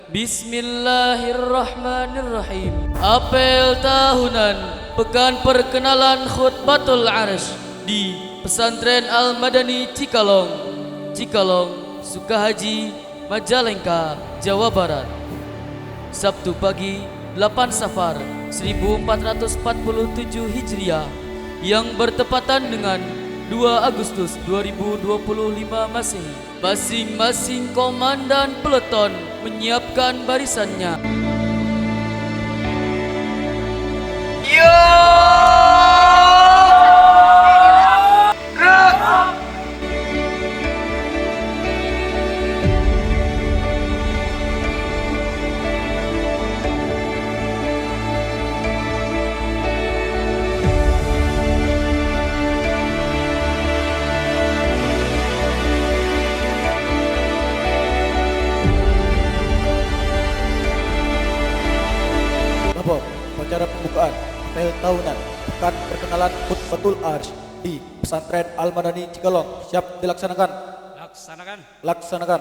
Bismillahirrahmanirrahim. Apel tahunan Pekan Perkenalan Khutbatul Arsh di Pesantren Al-Madani Cikalong, Sukahaji, Majalengka, Jawa Barat. Sabtu pagi 8 Safar 1447 Hijriah yang bertepatan dengan 2 Agustus 2025 Masehi. Masing-masing komandan peleton menyiapkan barisannya. Upacara pembukaan apel tahunan Pekan Perkenalan Khutbatul Arsh di Pesantren Al-Madani Cikalong siap dilaksanakan. Laksanakan.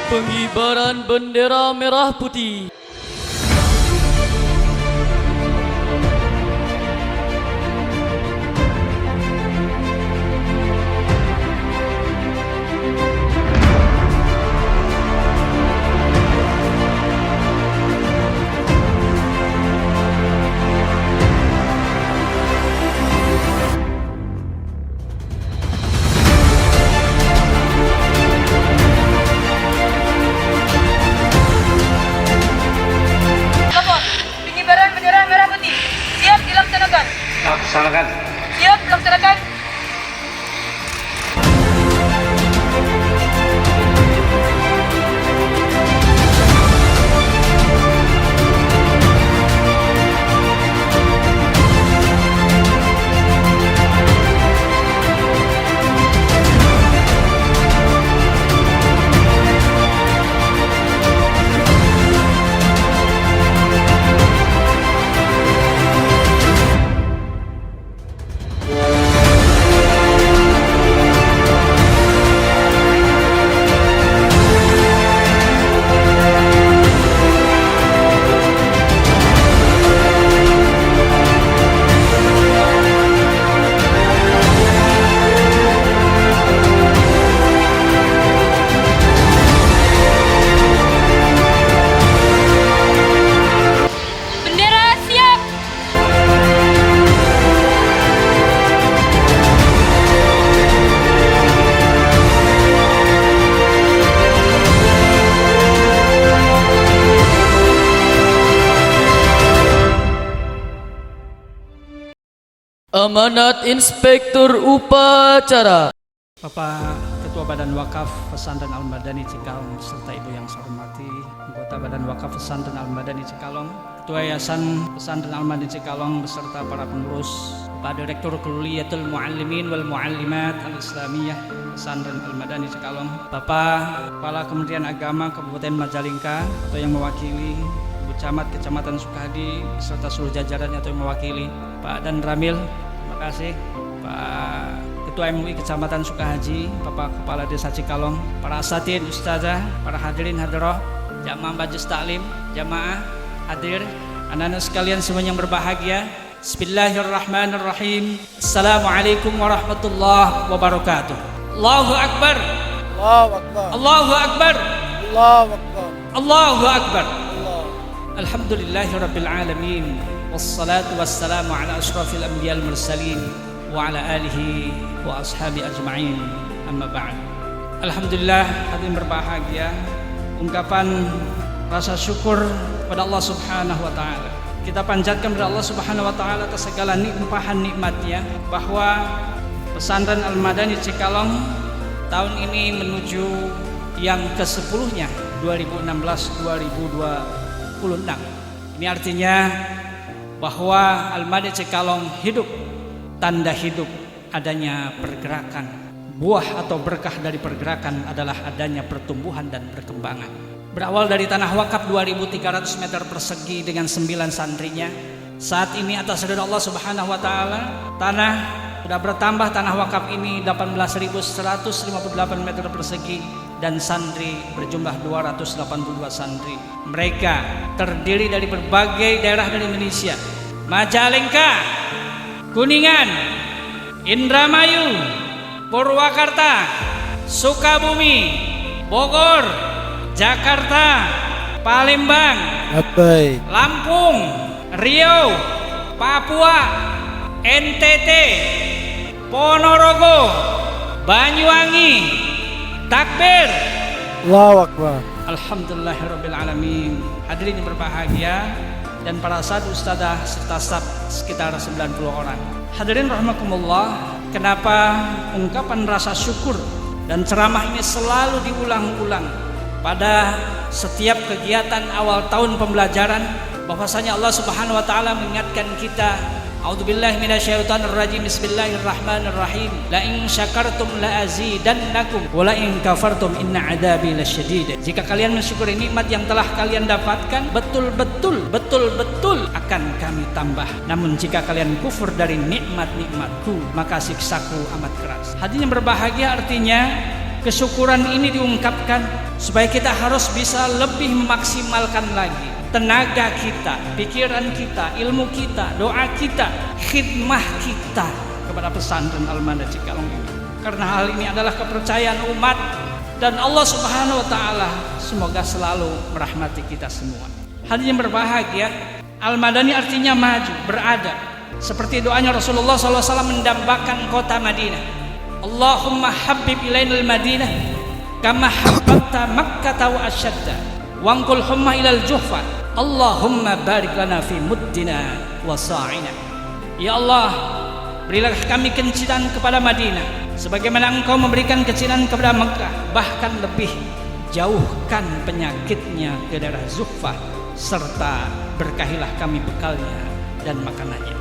Pengibaran bendera merah putih. Laksanakan. Siap, laksanakan. Amanat Inspektur Upacara. Bapak Ketua Badan Wakaf Pesantren Al-Madani Cikalong serta Ibu yang saya hormati, anggota Badan Wakaf Pesantren Al-Madani Cikalong, Ketua Yayasan Pesantren Al-Madani Cikalong beserta para pengurus, Pak Direktur Kulliyatul Muallimin wal Muallimat Al-Islamiyah Pesantren Al-Madani Cikalong, Bapak Kepala Kementerian Agama Kabupaten Majalengka atau yang mewakili, Ibu Camat Kecamatan Sukahadi beserta seluruh jajarannya atau yang mewakili, Pak Dan Ramil, terima kasih, Pak Ketua MUI Kecamatan Sukahaji, Bapak Kepala Desa Cikalong, para asatidz, ustazah, para hadirin hadirat, jamaah majelis taklim, jamaah hadir, anak-anak sekalian semuanya yang berbahagia. Bismillahirrahmanirrahim. Assalamualaikum warahmatullahi wabarakatuh. Allahu Akbar. Allahu Akbar. Allahu Akbar. Allahu Akbar. Allahu Akbar. Alhamdulillahirabbil alamin. Wassalatu wassalamu ala asyrafil anbiya'il mursalin wa ala alihi wa ashabi ajma'in. Amma ba'd. Alhamdulillah, hadirin berbahagia, ungkapan rasa syukur kepada Allah Subhanahu wa taala. Kita panjatkan kepada Allah Subhanahu wa taala atas segala limpahan nikmatnya, bahwa Pesantren Al-Madani Cikalong tahun ini menuju yang ke-10-nya 2016-2026. Ini artinya bahwa Al-Madani Cikalong hidup, tanda hidup adanya pergerakan. Buah atau berkah dari pergerakan adalah adanya pertumbuhan dan perkembangan. Berawal dari tanah wakaf 2.300 meter persegi dengan 9 santrinya. Saat ini atas redaksi Allah Subhanahu wa taala, tanah sudah bertambah, tanah wakaf ini 18.158 meter persegi dan santri berjumlah 282 santri. Mereka terdiri dari berbagai daerah dari Indonesia: Majalengka, Kuningan, Indramayu, Purwakarta, Sukabumi, Bogor, Jakarta, Palembang, Lampung, Riau, Papua, NTT, Ponorogo, Banyuwangi. Takbir. Allahu Akbar. Alhamdulillahirabbil alamin. Hadirin yang berbahagia dan para sahabat ustadzah serta staf sekitar 90 orang. Hadirin rahimakumullah, kenapa ungkapan rasa syukur dan ceramah ini selalu diulang-ulang pada setiap kegiatan awal tahun pembelajaran? Bahwasanya Allah Subhanahu wa taala mengingatkan kita, a'udzubillahi minasyaitonirrajim, bismillahirrahmanirrahim, la in syakartum la azidannakum wa la in kafartum inna adzabi lasyadid. Jika kalian mensyukuri nikmat yang telah kalian dapatkan, betul-betul akan kami tambah. Namun jika kalian kufur dari nikmat-nikmatku, maka siksaku amat keras. Hadirin yang berbahagia, artinya kesyukuran ini diungkapkan supaya kita harus bisa lebih memaksimalkan lagi tenaga kita, pikiran kita, ilmu kita, doa kita, khidmah kita kepada pesantren Al-Madani Cikalong ini. Karena hal ini adalah kepercayaan umat dan Allah Subhanahu wa taala semoga selalu merahmati kita semua. Hadirin yang berbahagia, Al-Madani artinya maju, beradab. Seperti doanya Rasulullah SAW mendambakan kota Madinah. Allahumma habib ilainal Madinah kama habbabta Makkah wa asyadda wangkul humma ilal juhfa. Allahumma barik lana fi muddina wa sa'ina. Ya Allah, berilah kami kecintaan kepada Madinah sebagaimana Engkau memberikan kecintaan kepada Mekah, bahkan lebih. Jauhkan penyakitnya ke daerah Zuhfah serta berkahilah kami bekalnya dan makanannya.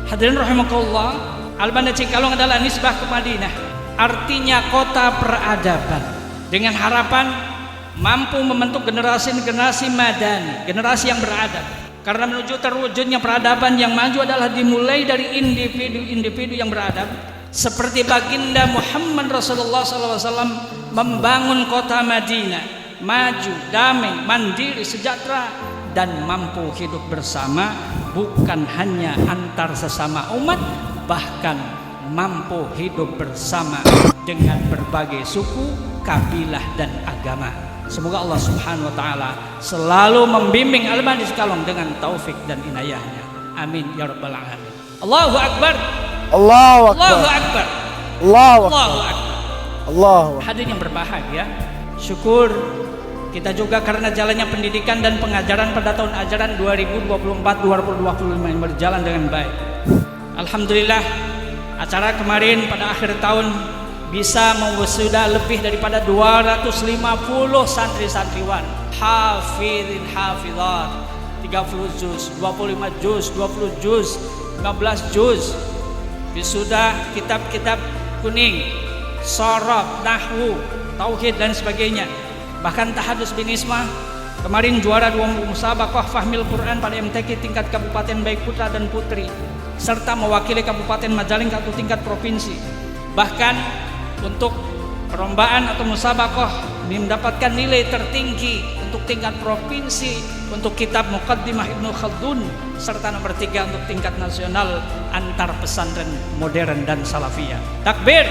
Hadirin rahimakumullah, Al-Madani Cikalong adalah nisbah ke Madinah, artinya kota peradaban, dengan harapan mampu membentuk generasi-generasi madani, generasi yang beradab. Karena menuju terwujudnya peradaban yang maju adalah dimulai dari individu-individu yang beradab. Seperti baginda Muhammad Rasulullah SAW membangun kota Madinah, maju, damai, mandiri, sejahtera, dan mampu hidup bersama, bukan hanya antar sesama umat, bahkan mampu hidup bersama dengan berbagai suku, kabilah, dan agama. Semoga Allah Subhanahu wa taala selalu membimbing Al-Madani Cikalong dengan taufik dan inayahnya. Amin ya rabbal alamin. Allahu akbar. Allahu akbar. Allahu akbar. Allahu akbar. Allahu akbar. Allahu akbar. Hadirin yang berbahagia, syukur kita juga karena jalannya pendidikan dan pengajaran pada tahun ajaran 2024-2025 yang berjalan dengan baik. Alhamdulillah, acara kemarin pada akhir tahun bisa mewisuda lebih daripada 250 santri-santriwan, hafidhin hafidhat, 30 juz, 25 juz, 20 juz, 15 juz. Wisuda kitab-kitab kuning, sorab, nahwu, tauhid dan sebagainya. Bahkan tahadus bin Ismah kemarin juara 2 musabaqah fahmil Quran pada MTQ tingkat kabupaten baik putra dan putri, serta mewakili Kabupaten Majalengka atau tingkat provinsi. Bahkan untuk perlombaan atau musabaqah mendapatkan nilai tertinggi untuk tingkat provinsi untuk kitab Muqaddimah Ibnu Khaldun, serta nomor 3 untuk tingkat nasional antar pesantren modern dan salafiyah. Takbir.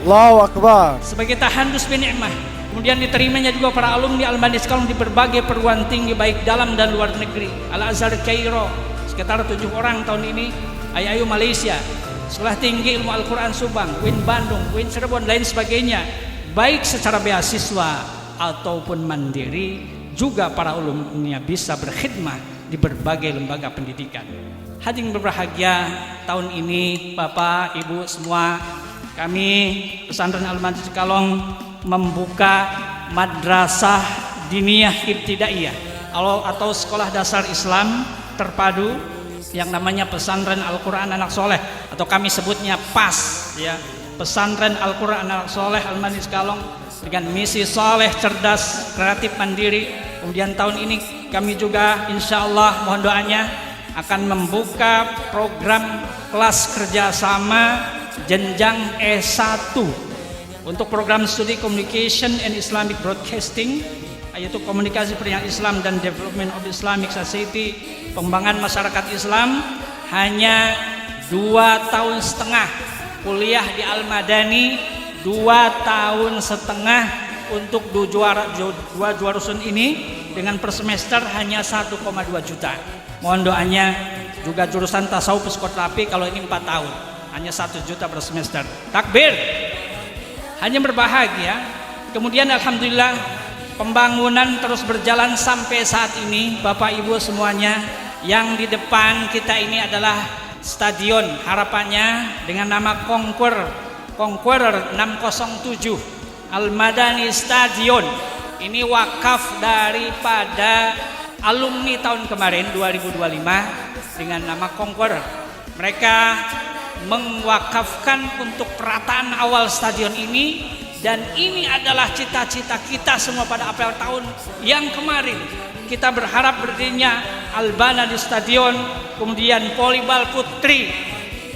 Allahu akbar. Sebagai tahandus bin ni'mah, kemudian diterimanya juga para alumni Al-Madani Cikalong di berbagai perguruan tinggi baik dalam dan luar negeri. Al-Azhar Kairo sekitar 7 orang tahun ini, IAIU Malaysia, Sekolah Tinggi Ilmu Al-Quran Subang, UIN Bandung, UIN Cirebon, lain sebagainya, baik secara beasiswa ataupun mandiri. Juga para alumni bisa berkhidmah di berbagai lembaga pendidikan. Hadirin berbahagia, tahun ini Bapak, Ibu semua kami Pesantren Al-Madani Cikalong membuka madrasah diniyah ibtidaiyah atau sekolah dasar Islam terpadu yang namanya Pesantren Al-Quran Anak Soleh, atau kami sebutnya PAS ya, Pesantren Al-Quran Anak Soleh Al-Madani Cikalong, dengan misi soleh, cerdas, kreatif, mandiri. Kemudian tahun ini kami juga insya Allah mohon doanya akan membuka program kelas kerjasama jenjang S1 untuk program studi Communication and Islamic Broadcasting, yaitu komunikasi pendidikan Islam dan Development of Islamic Society, pengembangan masyarakat Islam. Hanya 2 tahun setengah kuliah di Al-Madani, 2 tahun setengah untuk dua jurusan ini, dengan per semester hanya 1,2 juta. Mohon doanya. Juga jurusan tasawuf psikoterapi kalau ini 4 tahun hanya 1 juta per semester. Takbir. Hanya berbahagia. Kemudian alhamdulillah pembangunan terus berjalan sampai saat ini. Bapak Ibu semuanya, yang di depan kita ini adalah stadion, harapannya dengan nama Conqueror 607 Al-Madani Stadion. Ini wakaf daripada alumni tahun kemarin 2025 dengan nama Conqueror. Mereka mewakafkan untuk perataan awal stadion ini, dan ini adalah cita-cita kita semua pada apel tahun yang kemarin. Kita berharap berdirinya Al-Madani Stadion, kemudian volleyball putri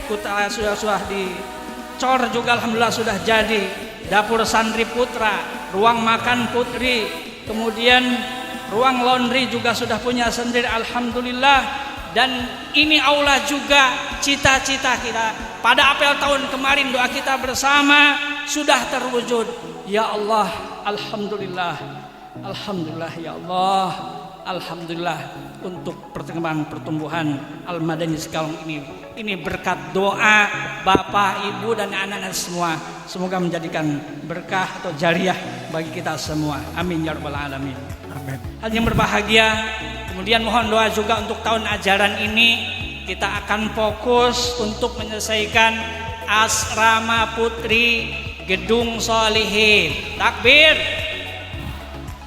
sudah dicor juga alhamdulillah sudah jadi, dapur santri putra, ruang makan putri, kemudian ruang laundry juga sudah punya sendiri alhamdulillah. Dan ini aula juga cita-cita kita pada apel tahun kemarin, doa kita bersama sudah terwujud. Ya Allah, alhamdulillah, alhamdulillah ya Allah, alhamdulillah untuk pertumbuhan Al-Madani Cikalong ini berkat doa Bapak, Ibu dan anak-anak semua. Semoga menjadikan berkah atau jariah bagi kita semua. Amin ya rabbal alamin. Amin. Hal yang berbahagia. Kemudian mohon doa juga untuk tahun ajaran ini kita akan fokus untuk menyelesaikan asrama putri Gedung Sholihin. Takbir.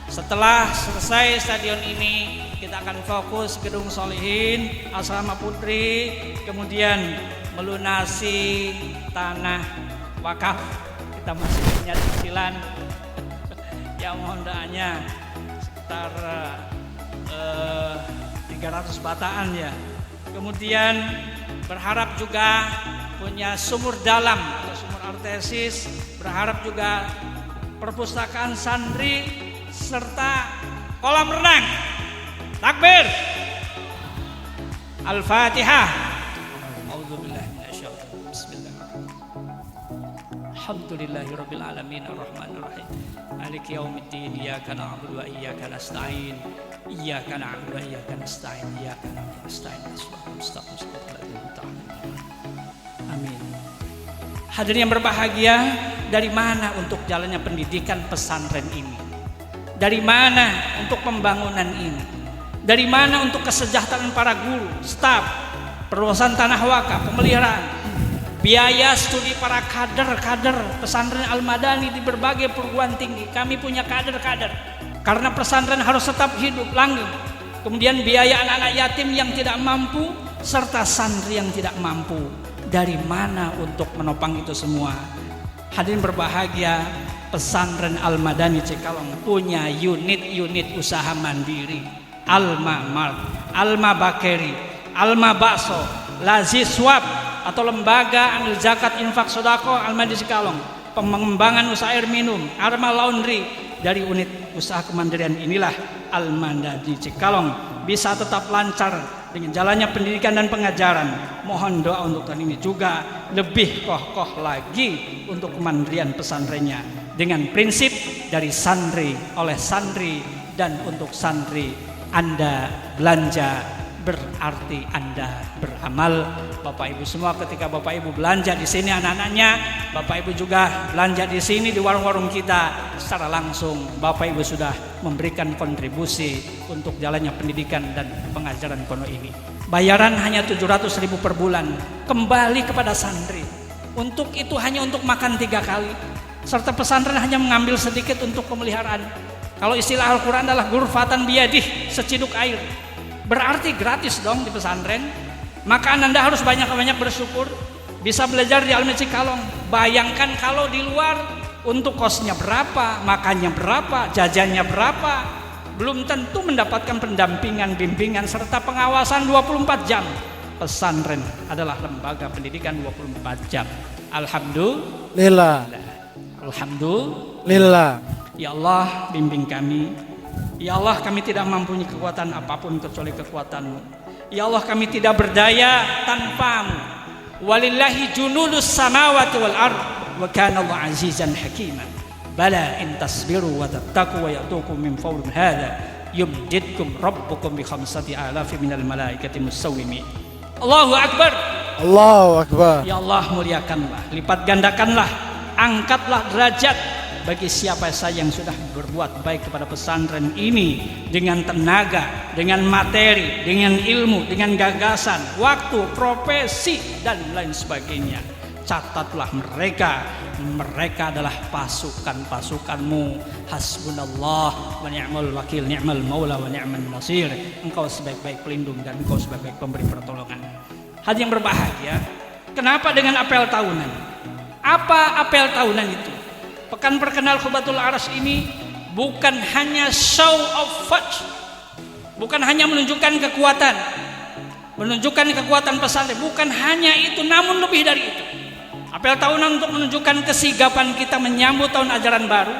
Setelah selesai stadion ini kita akan fokus Gedung Sholihin, asrama putri, kemudian melunasi tanah wakaf. Kita masih punya cicilan. Ya mohon doanya sekitar 300 bataan ya. Kemudian berharap juga punya sumur dalam atau sumur artesis, berharap juga perpustakaan santri serta kolam renang. Takbir. Al-Fatihah. A'udzubillahi minasyaitonir rajim. Bismillahirrahmanirrahim. Alhamdulillahirabbil alamin arrahmanir rahim. Maliki yaumiddin. Iyyaka na'budu wa iyyaka nasta'in. Iyyaka na'budu wa iyyaka nasta'in. Iyyaka na'budu wa nasta'in. Shiratal mustaqim. Shiratal ladzina Amin. Hadirin yang berbahagia, dari mana untuk jalannya pendidikan pesantren ini? Dari mana untuk pembangunan ini? Dari mana untuk kesejahteraan para guru, staf, perluasan tanah wakaf, pemeliharaan, biaya studi para kader-kader pesantren Al-Madani di berbagai perguruan tinggi. Kami punya kader-kader karena pesantren harus tetap hidup langgeng. Kemudian biaya anak-anak yatim yang tidak mampu serta santri yang tidak mampu. Dari mana untuk menopang itu semua? Hadirin berbahagia, pesantren Al-Madani Cikalong punya unit-unit usaha mandiri. Alma Mart, Alma Bakeri, Alma Bakso, Laziswab atau lembaga amil zakat infak sodako Al-Madani Cikalong, pengembangan usaha air minum, Alma Laundry. Dari unit usaha kemandirian inilah Al-Madani Cikalong bisa tetap lancar dengan jalannya pendidikan dan pengajaran. Mohon doa untuk tahun ini juga lebih kokoh lagi untuk kemandirian pesantrennya dengan prinsip dari santri oleh santri dan untuk santri. Anda belanja berarti Anda beramal. Bapak Ibu semua, ketika Bapak Ibu belanja di sini anak-anaknya, Bapak Ibu juga belanja di sini di warung-warung kita secara langsung. Bapak Ibu sudah memberikan kontribusi untuk jalannya pendidikan dan pengajaran pondok ini. Bayaran hanya 700.000 per bulan, kembali kepada santri. Untuk itu hanya untuk makan 3 kali. Serta pesantren hanya mengambil sedikit untuk pemeliharaan. Kalau istilah Al-Quran adalah ghurfatan biyadih, seciduk air. Berarti gratis dong di pesantren. Maka Anda harus banyak-banyak bersyukur bisa belajar di Al-Masjid Cikalong. Bayangkan kalau di luar, untuk kosnya berapa, makannya berapa, jajannya berapa, belum tentu mendapatkan pendampingan, bimbingan, serta pengawasan 24 jam. Pesantren adalah lembaga pendidikan 24 jam. Alhamdulillah. Alhamdulillah. Ya Allah, bimbing kami. Ya Allah, kami tidak mempunyai kekuatan apapun kecuali kekuatan-Mu. Ya Allah, kami tidak berdaya tanpa-Mu. Walillahi junudus samawati wal ard wa kana Allah azizan hakiman. Bala in tasbiru wa tattaqu wa ya'tukum min fawrin hadha yumdidkum rabbukum bi 5,000 minal malaikati musawwimin. Allahu akbar. Allahu akbar. Ya Allah, muliakanlah, lipat gandakanlah, angkatlah derajat bagi siapa saja yang sudah berbuat baik kepada pesantren ini dengan tenaga, dengan materi, dengan ilmu, dengan gagasan, waktu, profesi dan lain sebagainya. Catatlah mereka adalah pasukan-pasukan-Mu. Hasbunallah wa ni'mal wakil, ni'mal maula wa ni'man nasir. Engkau sebaik-baik pelindung dan Engkau sebaik-baik pemberi pertolongan. Hadirin yang berbahagia, kenapa dengan apel tahunan? Apa apel tahunan itu? Pekan perkenal Khubatul Aras ini bukan hanya show of force, bukan hanya menunjukkan kekuatan pesantren, bukan hanya itu, namun lebih dari itu. Apel tahunan untuk menunjukkan kesigapan kita menyambut tahun ajaran baru,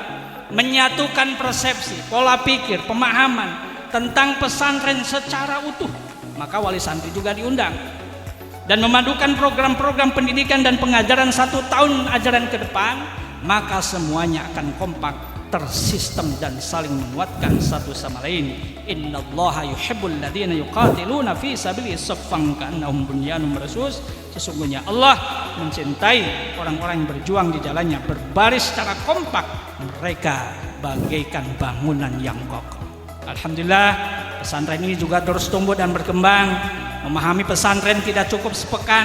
menyatukan persepsi, pola pikir, pemahaman tentang pesantren secara utuh. Maka wali santri juga diundang dan memadukan program-program pendidikan dan pengajaran 1 tahun ajaran ke depan. Maka semuanya akan kompak, tersistem dan saling menguatkan satu sama lain. Innallaha yuhibbul ladzina yuqatiluna fi sabilihi saffan ka'annahum bunyanun marsus. Sesungguhnya Allah mencintai orang-orang yang berjuang di jalannya berbaris secara kompak. Mereka bagaikan bangunan yang kokoh. Alhamdulillah, pesantren ini juga terus tumbuh dan berkembang. Memahami pesantren tidak cukup sepekan.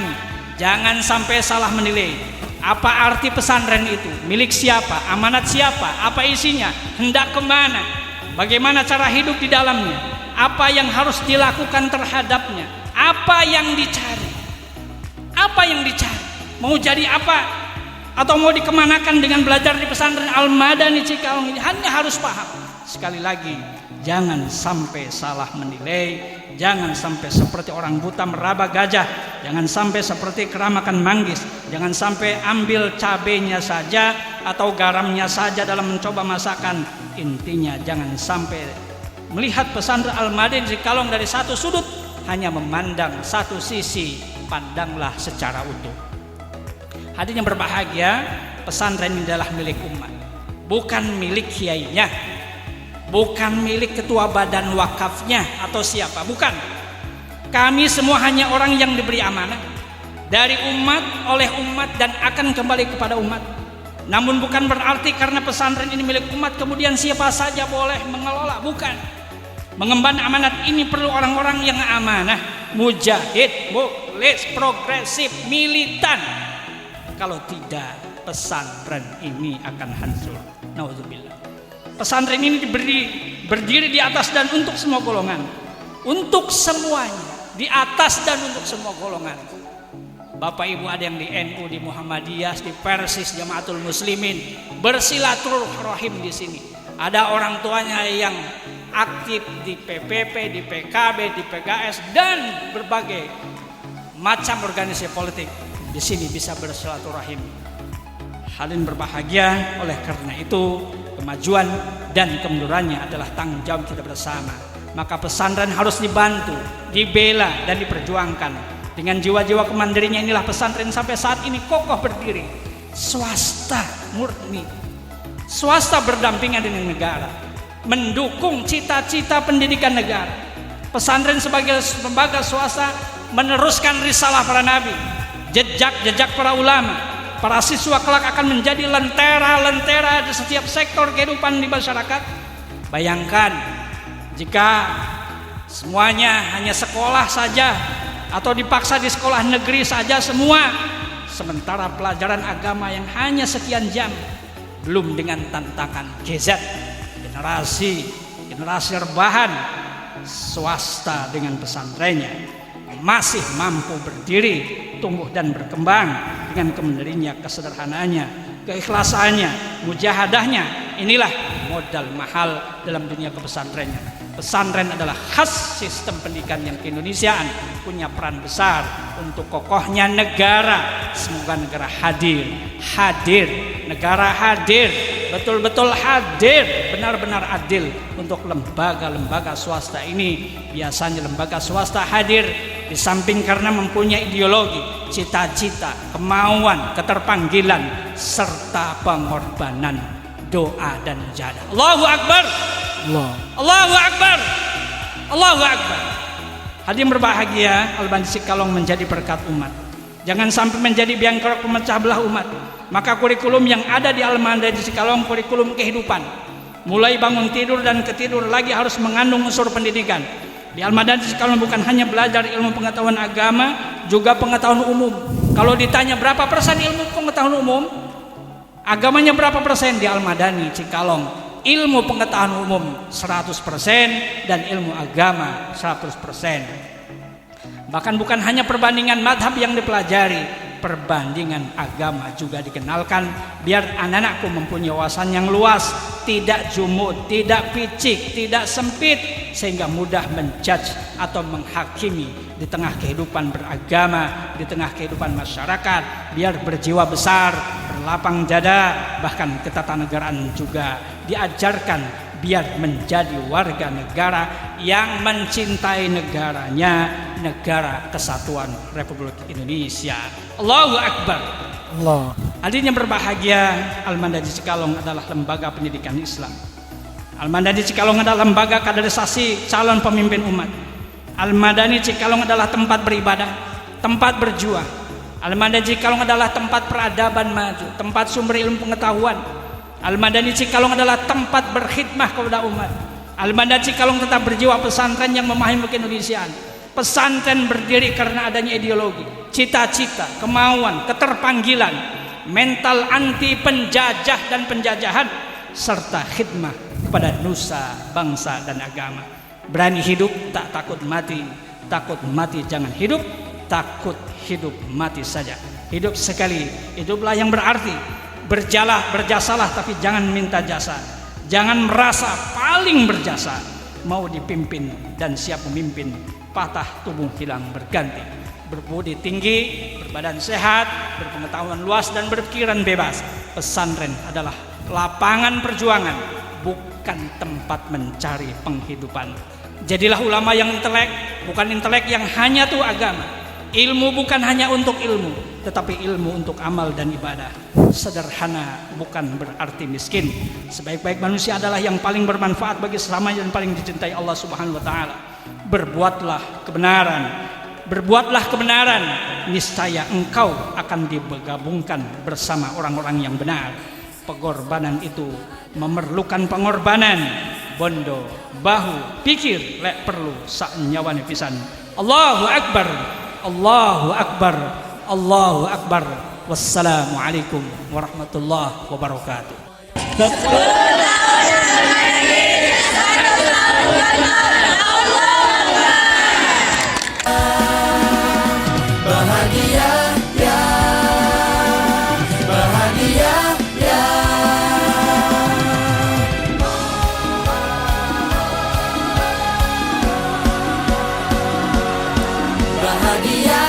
Jangan sampai salah menilai. Apa arti pesantren itu? Milik siapa? Amanat siapa? Apa isinya? Hendak kemana? Bagaimana cara hidup di dalamnya? Apa yang harus dilakukan terhadapnya? Apa yang dicari? Apa yang dicari? Mau jadi apa? Atau mau dikemanakan dengan belajar di pesantren Al-Madani Cikalong ini? Hanya harus paham. Sekali lagi, jangan sampai salah menilai. Jangan sampai seperti orang buta meraba gajah. Jangan sampai seperti keramakan manggis. Jangan sampai ambil cabenya saja atau garamnya saja dalam mencoba masakan. Intinya jangan sampai melihat pesantren Al-Madani Cikalong dari satu sudut, hanya memandang satu sisi. Pandanglah secara utuh. Hadirin yang berbahagia, pesantren ini adalah milik umat, bukan milik kiainya, bukan milik ketua badan wakafnya atau siapa, bukan. Kami semua hanya orang yang diberi amanah dari umat, oleh umat, dan akan kembali kepada umat. Namun bukan berarti karena pesantren ini milik umat kemudian siapa saja boleh mengelola, bukan. Mengemban amanat ini perlu orang-orang yang amanah, mujahid, mukhlis, progresif, militan. Kalau tidak, pesantren ini akan hancur. Nauzubillah. Pesantren ini berdiri di atas dan untuk semua golongan, untuk semuanya, di atas dan untuk semua golongan. Bapak Ibu ada yang di NU, di Muhammadiyah, di Persis, Jamaatul Muslimin, bersilaturahim di sini. Ada orang tuanya yang aktif di PPP, di PKB, di PKS, dan berbagai macam organisasi politik. Di sini bisa bersilaturahim. Hadirin berbahagia, oleh karena itu kemajuan dan kemundurannya adalah tanggung jawab kita bersama. Maka pesantren harus dibantu, dibela, dan diperjuangkan. Dengan jiwa-jiwa kemandirinya inilah pesantren sampai saat ini kokoh berdiri. Swasta murni, swasta berdampingan dengan negara, mendukung cita-cita pendidikan negara. Pesantren sebagai lembaga swasta meneruskan risalah para nabi, jejak-jejak para ulama. Para siswa kelak akan menjadi lentera-lentera di setiap sektor kehidupan di masyarakat. Bayangkan jika semuanya hanya sekolah saja atau dipaksa di sekolah negeri saja semua, sementara pelajaran agama yang hanya sekian jam, belum dengan tantangan GZ, generasi rebahan, swasta dengan pesantrennya masih mampu berdiri, tumbuh dan berkembang dengan kementeriannya, kesederhanaannya, keikhlasannya, mujahadahnya. Inilah modal mahal dalam dunia kepesantrennya. Pesantren adalah khas sistem pendidikan yang keindonesiaan, punya peran besar untuk kokohnya negara. Semoga negara hadir, negara hadir, betul-betul hadir, benar-benar adil untuk lembaga-lembaga swasta ini. Biasanya lembaga swasta hadir di samping karena mempunyai ideologi, cita-cita, kemauan, keterpanggilan, serta pengorbanan, doa dan mujahadah. Allahu Akbar. Allahu Akbar. Allahu Akbar. Hadirin berbahagia, Al-Madani Cikalong menjadi berkat umat. Jangan sampai menjadi biang kerok pemecah belah umat. Maka kurikulum yang ada di Al-Madani Cikalong kurikulum kehidupan. Mulai bangun tidur dan ketidur lagi harus mengandung unsur pendidikan. Di Al-Madani Cikalong bukan hanya belajar ilmu pengetahuan agama, juga pengetahuan umum. Kalau ditanya berapa persen ilmu pengetahuan umum, agamanya berapa persen di Al-Madani Cikalong? Ilmu pengetahuan umum 100% dan ilmu agama 100%. Bahkan bukan hanya perbandingan madhab yang dipelajari, perbandingan agama juga dikenalkan biar anak-anakku mempunyai wawasan yang luas, tidak jumud, tidak picik, tidak sempit, sehingga mudah menjudge atau menghakimi di tengah kehidupan beragama, di tengah kehidupan masyarakat, biar berjiwa besar, berlapang dada, bahkan ketatanegaraan juga diajarkan biar menjadi warga negara yang mencintai negaranya, negara kesatuan Republik Indonesia. Allahu Akbar. Allah. Hadirin yang berbahagia, Al-Madani Cikalong adalah lembaga pendidikan Islam. Al-Madani Cikalong adalah lembaga kaderisasi calon pemimpin umat. Al-Madani Cikalong adalah tempat beribadah, tempat berjuang. Al-Madani Cikalong adalah tempat peradaban maju, tempat sumber ilmu pengetahuan. Al-Madani Cikalong adalah tempat berkhidmah kepada umat. Al-Madani Cikalong tetap berjiwa pesantren yang memahami keindonesiaan. Pesantren berdiri karena adanya ideologi, cita-cita, kemauan, keterpanggilan, mental anti penjajah dan penjajahan, serta khidmah kepada nusa, bangsa dan agama. Berani hidup, tak takut mati. Takut mati jangan hidup, takut hidup mati saja. Hidup sekali, hiduplah yang berarti. Berjasalah tapi jangan minta jasa. Jangan merasa paling berjasa. Mau dipimpin dan siap memimpin, patah tubuh hilang berganti. Berbudi tinggi, berbadan sehat, berpengetahuan luas dan berpikiran bebas. Pesantren adalah lapangan perjuangan, bukan tempat mencari penghidupan. Jadilah ulama yang intelek, bukan intelek yang hanya tuh agama. Ilmu bukan hanya untuk ilmu, tetapi ilmu untuk amal dan ibadah. Sederhana bukan berarti miskin. Sebaik-baik manusia adalah yang paling bermanfaat bagi sesamanya dan paling dicintai Allah Subhanahu wa taala. Berbuatlah kebenaran, niscaya engkau akan digabungkan bersama orang-orang yang benar. Pengorbanan itu memerlukan pengorbanan. Bondo, bahu, pikir, lek perlu sak nyawane pisan. Allahu Akbar. Allahu Akbar. Allahu Akbar. Wassalamualaikum warahmatullahi wabarakatuh. Bahagia ya, bahagia ya. Bahagia